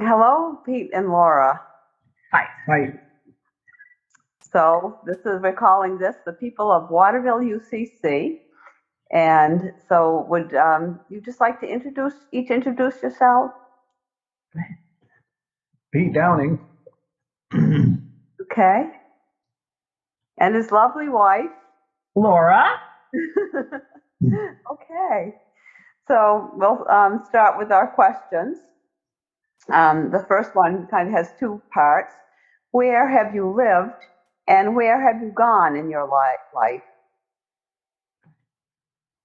Hello, Pete and Lora. Hi. Hi. So we're calling this the people of Waterville UCC. And so would you just like to introduce yourself? Pete Downing. Okay. And his lovely wife. Laura. Okay. So we'll start with our questions. The first one kind of has two parts. Where have you lived and where have you gone in your life?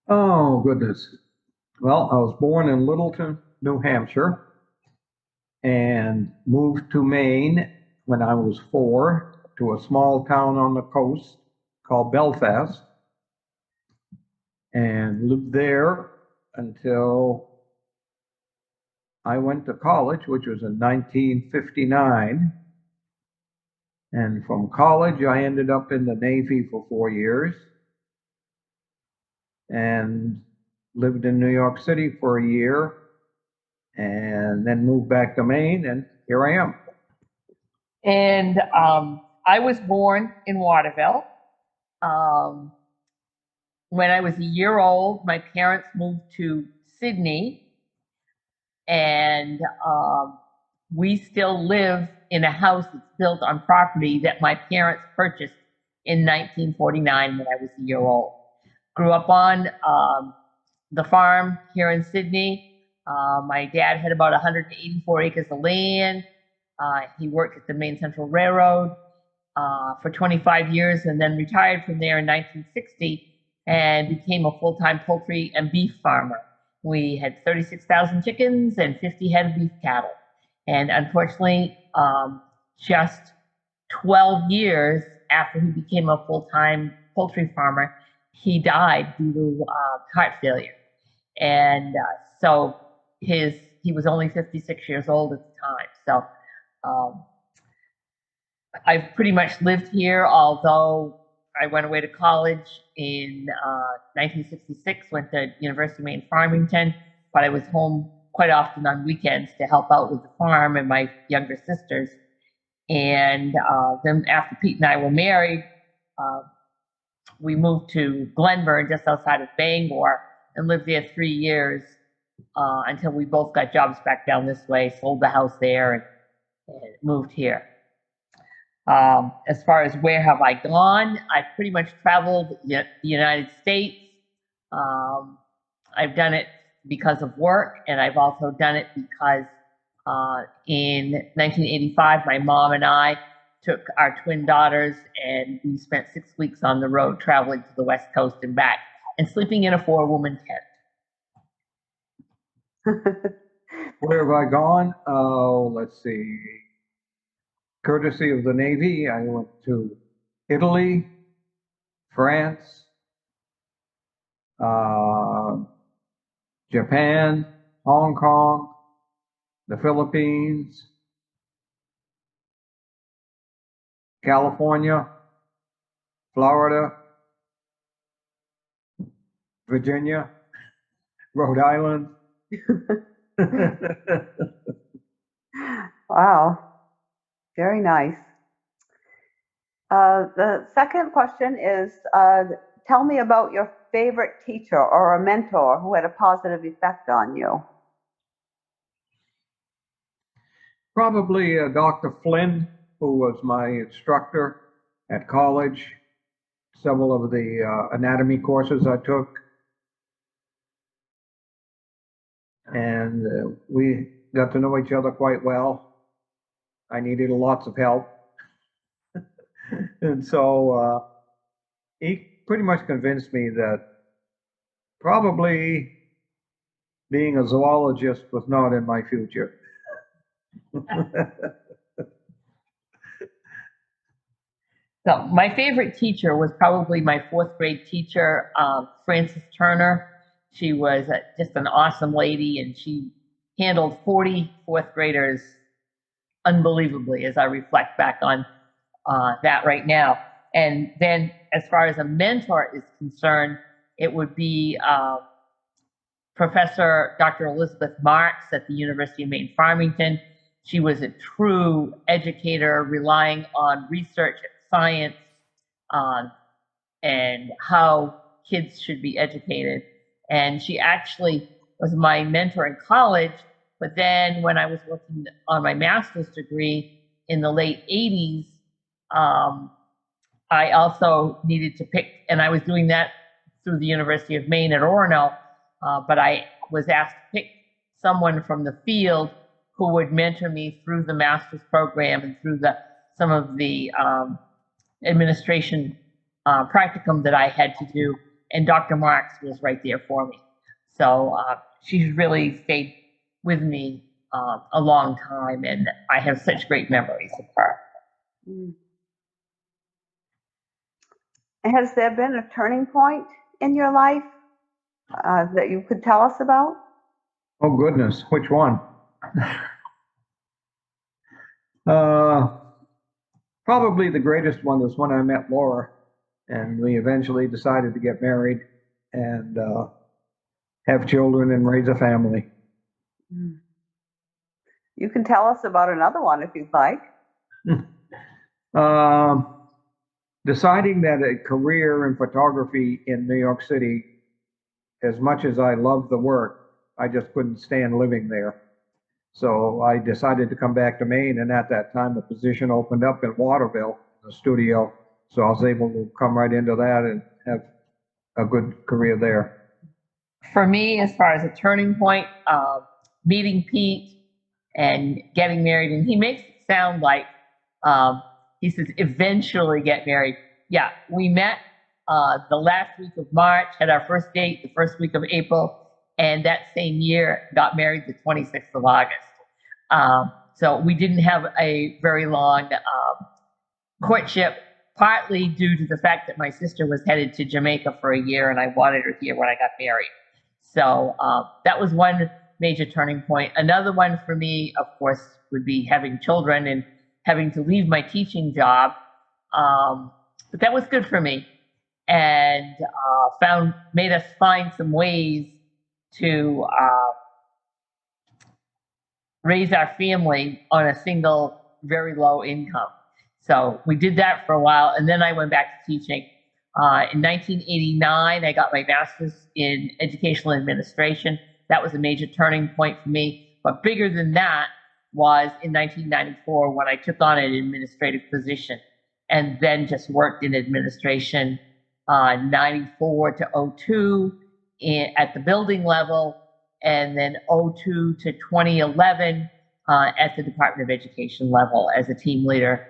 Oh, goodness. Well, I was born in Littleton, New Hampshire, and moved to Maine when I was 4 to a small town on the coast called Belfast, and lived there until I went to college, which was in 1959. And from college, I ended up in the Navy for 4 years and lived in New York City for a year and then moved back to Maine, and here I am. And I was born in Waterville. When I was a year old, my parents moved to Sydney, and we still live in a house that's built on property that my parents purchased in 1949 when I was a year old. Grew up on the farm here in Sydney. My dad had about 184 acres of land. He worked at the Maine Central Railroad for 25 years and then retired from there in 1960 and became a full-time poultry and beef farmer. We had 36,000 chickens and 50 head of beef cattle. And unfortunately, just 12 years after he became a full-time poultry farmer, he died due to heart failure. And so he was only 56 years old at the time. So I've pretty much lived here, although I went away to college in 1966, went to University of Maine Farmington, but I was home quite often on weekends to help out with the farm and my younger sisters. And then after Pete and I were married, we moved to Glenburn, just outside of Bangor, and lived there 3 years until we both got jobs back down this way, sold the house there, and moved here. As far as where have I gone, I've pretty much traveled the United States. I've done it because of work, and I've also done it because in 1985, my mom and I took our twin daughters and we spent 6 weeks on the road traveling to the West Coast and back and sleeping in a 4-woman tent. Where have I gone? Oh, let's see. Courtesy of the Navy, I went to Italy, France, Japan, Hong Kong, the Philippines, California, Florida, Virginia, Rhode Island. Wow, very nice. The second question is, tell me about your favorite teacher or a mentor who had a positive effect on you. Probably Dr. Flynn, who was my instructor at college, several of the anatomy courses I took. And we got to know each other quite well. I needed lots of help. And so he pretty much convinced me that probably being a zoologist was not in my future. So my favorite teacher was probably my 4th grade teacher, Frances Turner. She was just an awesome lady, and she handled 40 4th graders unbelievably as I reflect back on that right now. And then as far as a mentor is concerned, it would be Professor Dr. Elizabeth Marks at the University of Maine Farmington. she was a true educator, relying on research and science and how kids should be educated. And she actually was my mentor in college. But then when I was working on my master's degree in the late 80s, I also needed to pick, and I was doing that through the University of Maine at Orono, but I was asked to pick someone from the field who would mentor me through the master's program and through some of the administration practicum that I had to do, and Dr. Marks was right there for me. So she's really stayed with me a long time, and I have such great memories of her. Mm. Has there been a turning point in your life that you could tell us about? Oh, goodness, which one? Probably the greatest one was when I met Laura, and we eventually decided to get married and have children and raise a family. Mm. You can tell us about another one if you'd like. Deciding that a career in photography in New York City, as much as I love the work, I just couldn't stand living there. So I decided to come back to Maine, and at that time the position opened up in Waterville, the studio. So I was able to come right into that and have a good career there. For me, as far as a turning point, meeting Pete and getting married, and he makes it sound like he says eventually get married. Yeah, we met the last week of March, had our first date the first week of April, and that same year got married the 26th of August. So we didn't have a very long courtship, partly due to the fact that my sister was headed to Jamaica for a year and I wanted her here when I got married. So that was one major turning point. Another one for me, of course, would be having children and having to leave my teaching job. But that was good for me, and made us find some ways to raise our family on a single, very low income. So we did that for a while, and then I went back to teaching. In 1989, I got my master's in educational administration. That was a major turning point for me. But bigger than that was in 1994 when I took on an administrative position and then just worked in administration 94 to 02 at the building level, and then 02 to 2011 at the Department of Education level as a team leader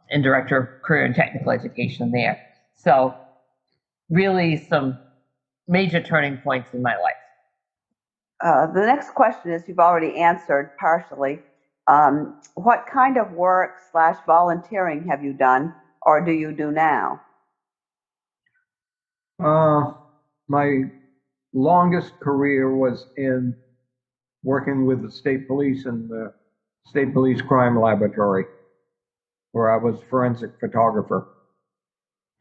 and director of career and technical education there. So really some major turning points in my life. The next question is you've already answered partially. What kind of work / volunteering have you done or do you do now? My longest career was in working with the state police in the state police crime laboratory, where I was forensic photographer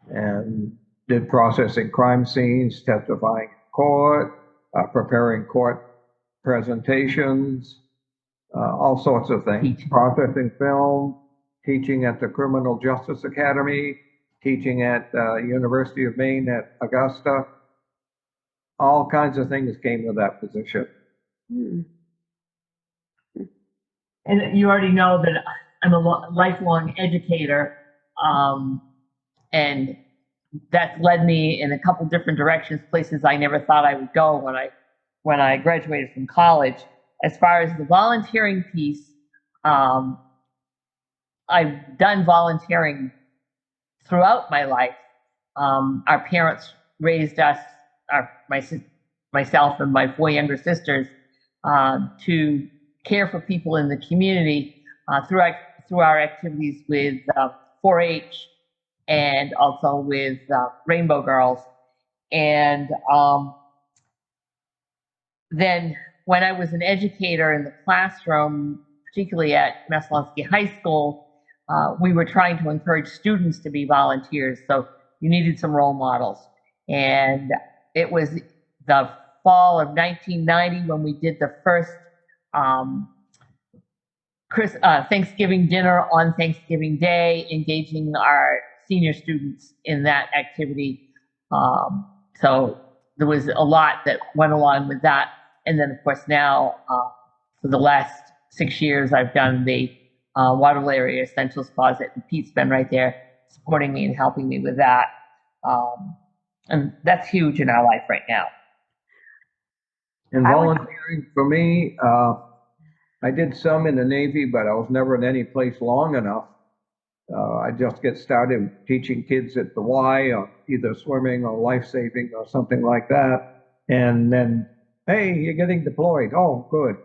and did processing crime scenes, testifying in court, preparing court presentations, all sorts of things, processing film, teaching at the Criminal Justice Academy, teaching at University of Maine at Augusta. All kinds of things came with that position. Hmm. And you already know that I'm a lifelong educator, and that's led me in a couple different directions, places I never thought I would go when I graduated from college. As far as the volunteering piece, I've done volunteering throughout my life. Our parents raised us, myself and my 4 younger sisters, to care for people in the community through our activities with 4-H and also with Rainbow Girls. And then when I was an educator in the classroom, particularly at Messalonskee High School, we were trying to encourage students to be volunteers. So you needed some role models. And it was the fall of 1990 when we did the first Thanksgiving dinner on Thanksgiving Day, engaging our senior students in that activity. So there was a lot that went along with that. And then, of course, now for the last 6 years, I've done the Waterville Area Essentials Closet, and Pete's been right there supporting me and helping me with that. And that's huge in our life right now. And I would- volunteering for me, I did some in the Navy, but I was never in any place long enough. I just get started teaching kids at the Y, or either swimming or life saving or something like that. And then, hey, you're getting deployed. Oh, good.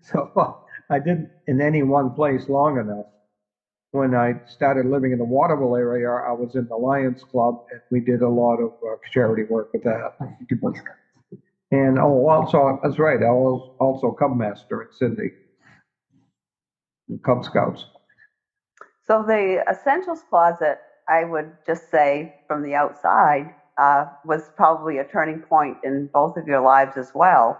So I didn't in any one place long enough. When I started living in the Waterville area, I was in the Lions Club, and we did a lot of charity work with that. And also, that's right, I was also Cub Master at Sydney, the Cub Scouts. So the Essentials Closet, I would just say from the outside, was probably a turning point in both of your lives as well,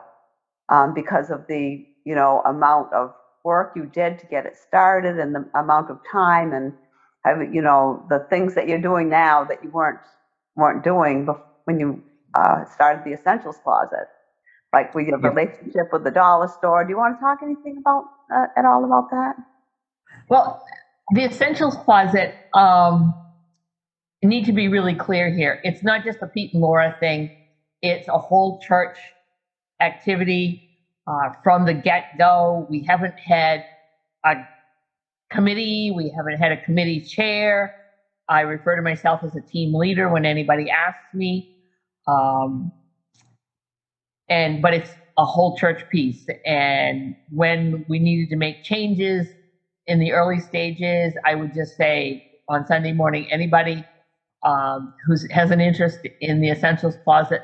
because of the, amount of work you did to get it started and the amount of time and, the things that you're doing now that you weren't doing when you started the Essentials Closet, like with your relationship with the dollar store. Do you want to talk anything about at all about that? Well, the Essentials Closet, need to be really clear here. It's not just a Pete and Lora thing. It's a whole church activity from the get-go. We haven't had a committee. We haven't had a committee chair. I refer to myself as a team leader when anybody asks me. But it's a whole church piece. And when we needed to make changes in the early stages, I would just say on Sunday morning, anybody who has an interest in the Essentials Closet,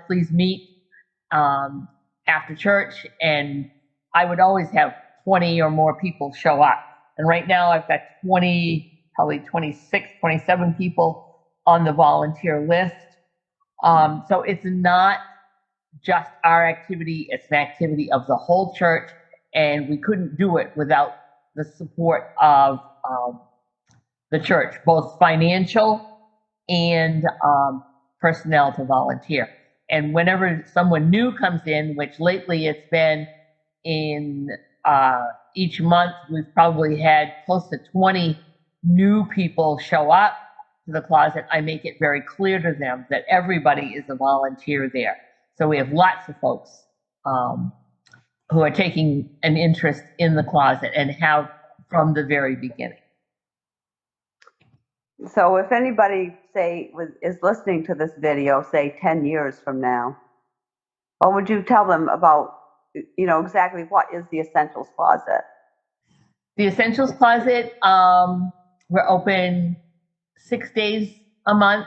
please meet after church. And I would always have 20 or more people show up. And right now I've got probably 26, 27 people on the volunteer list. So it's not just our activity, it's an activity of the whole church, and we couldn't do it without the support of the church, both financial and personnel to volunteer. And whenever someone new comes in, which lately it's been in each month, we've probably had close to 20 new people show up to the closet. I make it very clear to them that everybody is a volunteer there. So we have lots of folks who are taking an interest in the closet and have from the very beginning. So if anybody, say, is listening to this video, say 10 years from now, what would you tell them about, exactly what is the Essentials Closet? The Essentials Closet, we're open 6 days a month.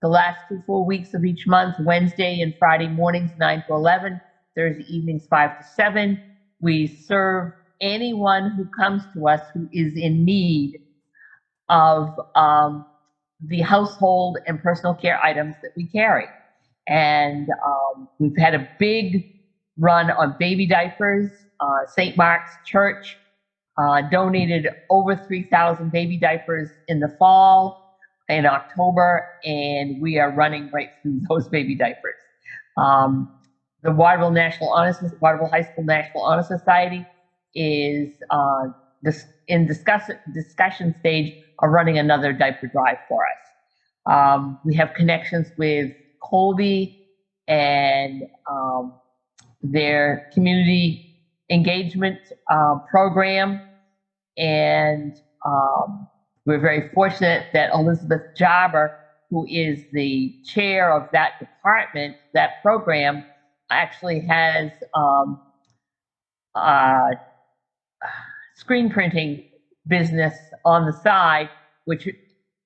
The last 2 full weeks of each month, Wednesday and Friday mornings, 9 to 11, Thursday evenings, 5 to 7. We serve anyone who comes to us who is in need of the household and personal care items that we carry. And we've had a big run on baby diapers. St. Mark's Church donated over 3,000 baby diapers in the fall, in October, and we are running right through those baby diapers. The Waterville High School National Honor Society is in discussion stage of running another diaper drive for us. We have connections with Colby and their community engagement program, and we're very fortunate that Elizabeth Jobber, who is the chair of that department, that program, actually has screen printing business on the side, which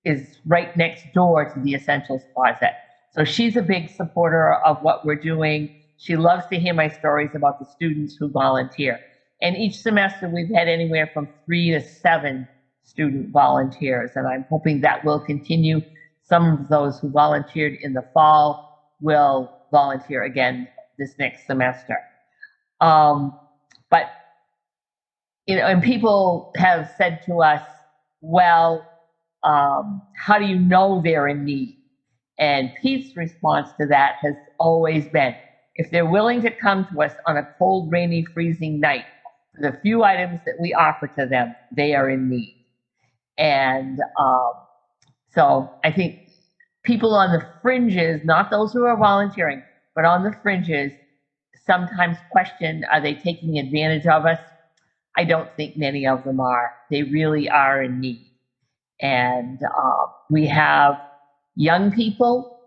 is right next door to the Essentials Closet. So she's a big supporter of what we're doing. She loves to hear my stories about the students who volunteer. And each semester we've had anywhere from 3 to 7 student volunteers, and I'm hoping that will continue. Some of those who volunteered in the fall will volunteer again this next semester. But and people have said to us, well, how do you know they're in need? And Pete's response to that has always been, if they're willing to come to us on a cold, rainy, freezing night for the few items that we offer to them, they are in need. And so I think people on the fringes, not those who are volunteering, but on the fringes, sometimes question, are they taking advantage of us? I don't think many of them are. They really are in need. And we have young people,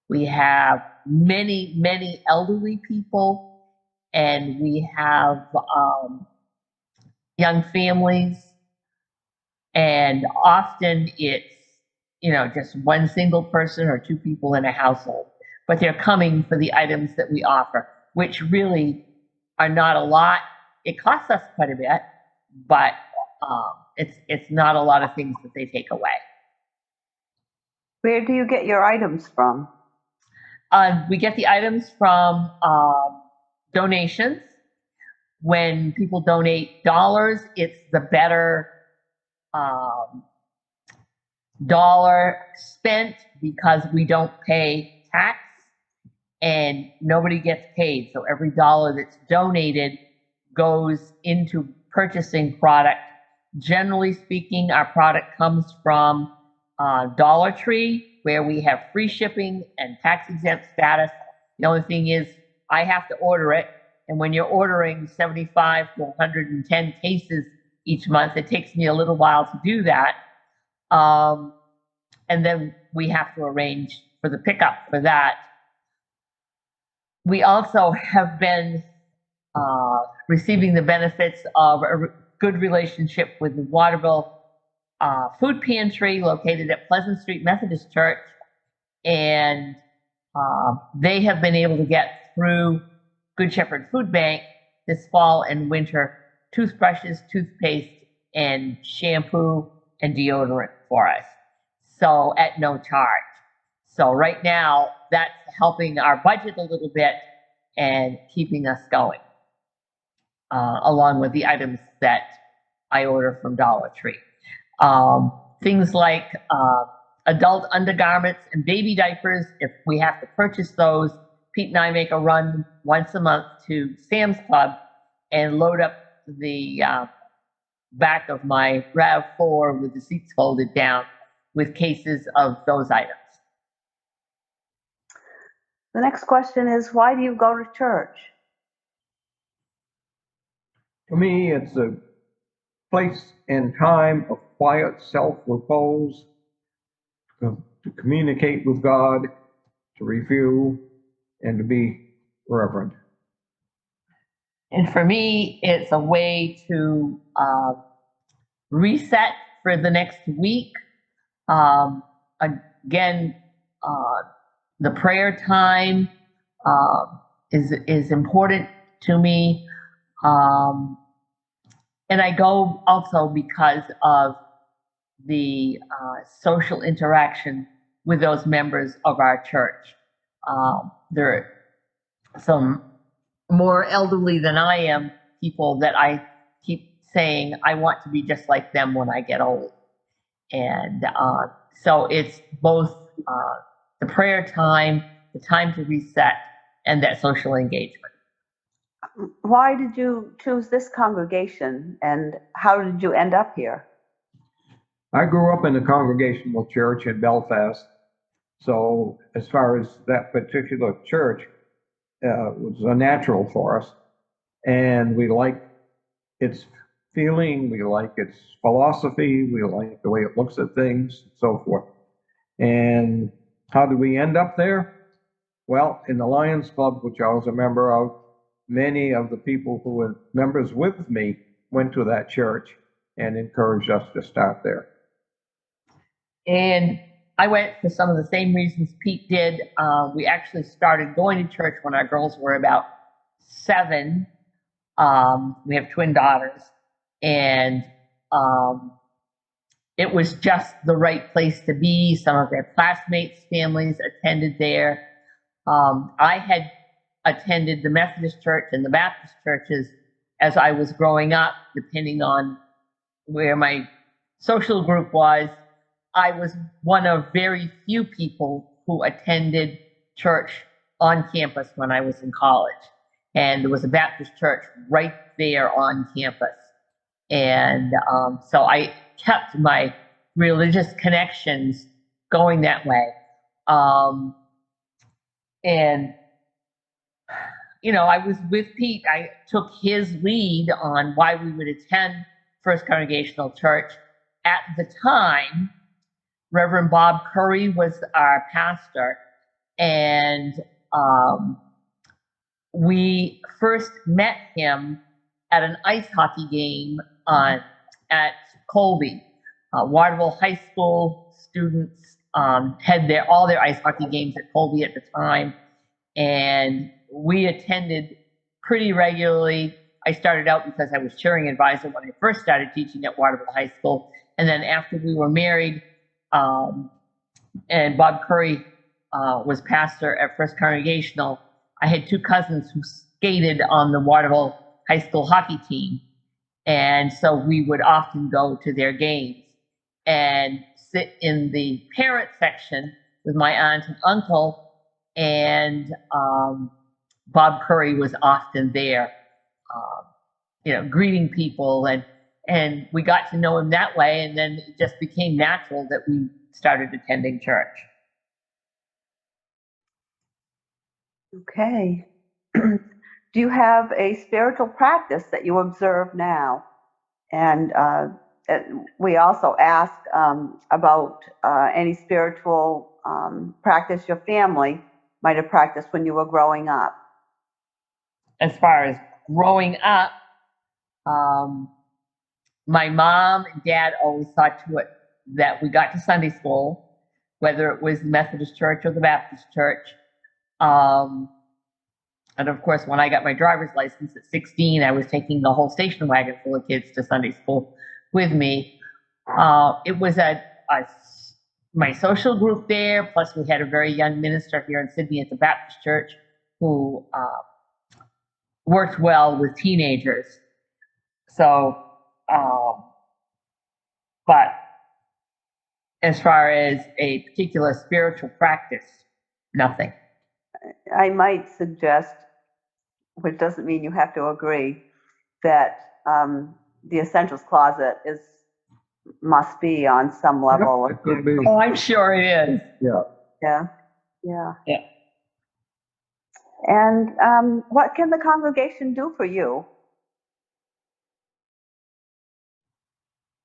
we have many, many elderly people, and we have young families. And often it's, just one single person or two people in a household, but they're coming for the items that we offer, which really are not a lot. It costs us quite a bit, but it's not a lot of things that they take away. Where do you get your items from? We get the items from donations. When people donate dollars, it's the better dollar spent because we don't pay tax and nobody gets paid. So every dollar that's donated goes into purchasing product. Generally speaking, our product comes from Dollar Tree, where we have free shipping and tax exempt status. The only thing is I have to order it. And when you're ordering 75 to 110 cases each month, it takes me a little while to do that. And then we have to arrange for the pickup for that. We also have been receiving the benefits of a good relationship with the Waterville Food Pantry located at Pleasant Street Methodist Church. And they have been able to get through Good Shepherd Food Bank this fall and winter toothbrushes, toothpaste, and shampoo and deodorant for us. So at no charge. So right now that's helping our budget a little bit and keeping us going, along with the items that I order from Dollar Tree. Things like adult undergarments and baby diapers, if we have to purchase those, Pete and I make a run once a month to Sam's Club and load up the back of my RAV4 with the seats folded down with cases of those items. The next question is, why do you go to church? For me, it's a place and time of quiet self-repose, to communicate with God, to review, and to be reverent. And for me, it's a way to reset for the next week. Again, the prayer time is important to me. And I go also because of the social interaction with those members of our church. There are some more elderly than I am people that I keep saying I want to be just like them when I get old. And so it's both the prayer time, the time to reset, and that social engagement. Why did you choose this congregation and how did you end up here? I grew up in a congregational church in Belfast. So as far as that particular church, was a natural for us. And we like its feeling, we like its philosophy, we like the way it looks at things, and so forth. And how did we end up there? Well, in the Lions Club, which I was a member of, many of the people who were members with me went to that church and encouraged us to start there. And I went for some of the same reasons Pete did. We actually started going to church when our girls were about 7. We have twin daughters, and it was just the right place to be. Some of their classmates' families attended there. I had attended the Methodist church and the Baptist churches as I was growing up, depending on where my social group was, I was one of very few people who attended church on campus when I was in college. And there was a Baptist church right there on campus. And so I kept my religious connections going that way. And, you know, I was with Pete. I took his lead on why we would attend First Congregational Church. At the time, Reverend Bob Curry was our pastor, and we first met him at an ice hockey game at Colby. Waterville High School students had all their ice hockey games at Colby at the time, and we attended pretty regularly. I started out because I was cheering advisor when I first started teaching at Waterville High School, and then after we were married, and Bob Curry was pastor at First Congregational, I had two cousins who skated on the Waterville High School hockey team. And so we would often go to their games and sit in the parent section with my aunt and uncle. And Bob Curry was often there, you know, greeting people. And we got to know him that way. And then it just became natural that we started attending church. Okay. Do you have a spiritual practice that you observe now? And we also asked about any spiritual practice your family might have practiced when you were growing up. As far as growing up, my mom and dad always saw to it that we got to Sunday school, whether it was the Methodist church or the Baptist church. And of course, when I got my driver's license at 16, I was taking the whole station wagon full of kids to Sunday school with me. It was my social group there, plus we had a very young minister here in Sydney at the Baptist church who worked well with teenagers. So, but as far as a particular spiritual practice, nothing. I might suggest, which doesn't mean you have to agree, that the essentials closet must be on some level. It could be. Oh, I'm sure it is. Yeah. Yeah, yeah. Yeah. And what can the congregation do for you?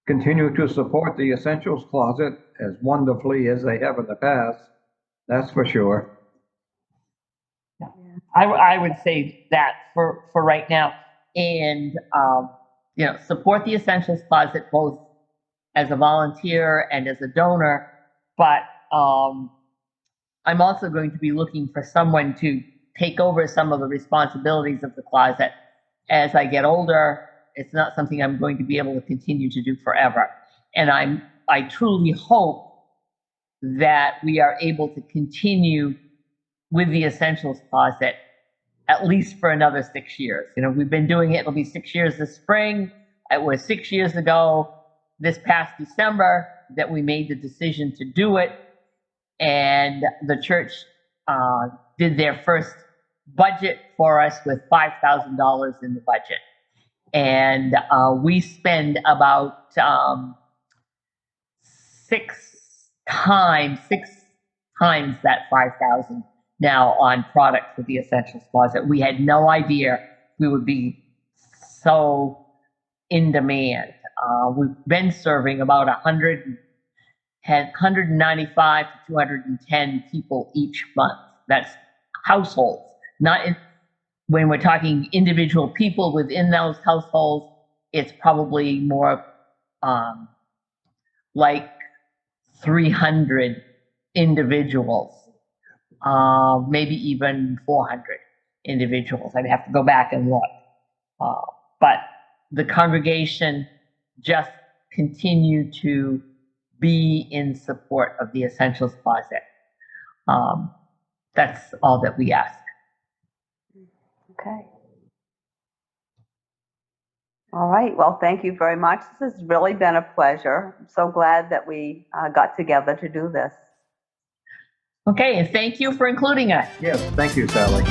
Continue to support the essentials closet as wonderfully as they have in the past. That's for sure. I would say that for right now, and you know, support the Essentials Closet both as a volunteer and as a donor. But I'm also going to be looking for someone to take over some of the responsibilities of the closet as I get older. It's not something I'm going to be able to continue to do forever, and I truly hope that we are able to continue with the Essentials Closet at least for another 6 years. You know, we've been doing it. It'll be 6 years this spring. It was 6 years ago, this past December, that we made the decision to do it. And the church did their first budget for us with $5,000 in the budget. And we spend about six times that 5,000 now on products for the Essentials Closet. We had no idea we would be so in demand. We've been serving about 195 to 210 people each month. That's households, when we're talking individual people within those households, it's probably more like 300 individuals. Maybe even 400 individuals. I'd have to go back and look. But the congregation just continued to be in support of the Essentials Closet. That's all that we ask. Okay. All right. Well, thank you very much. This has really been a pleasure. I'm so glad that we got together to do this. Okay, and thank you for including us. Yes, thank you, Sally.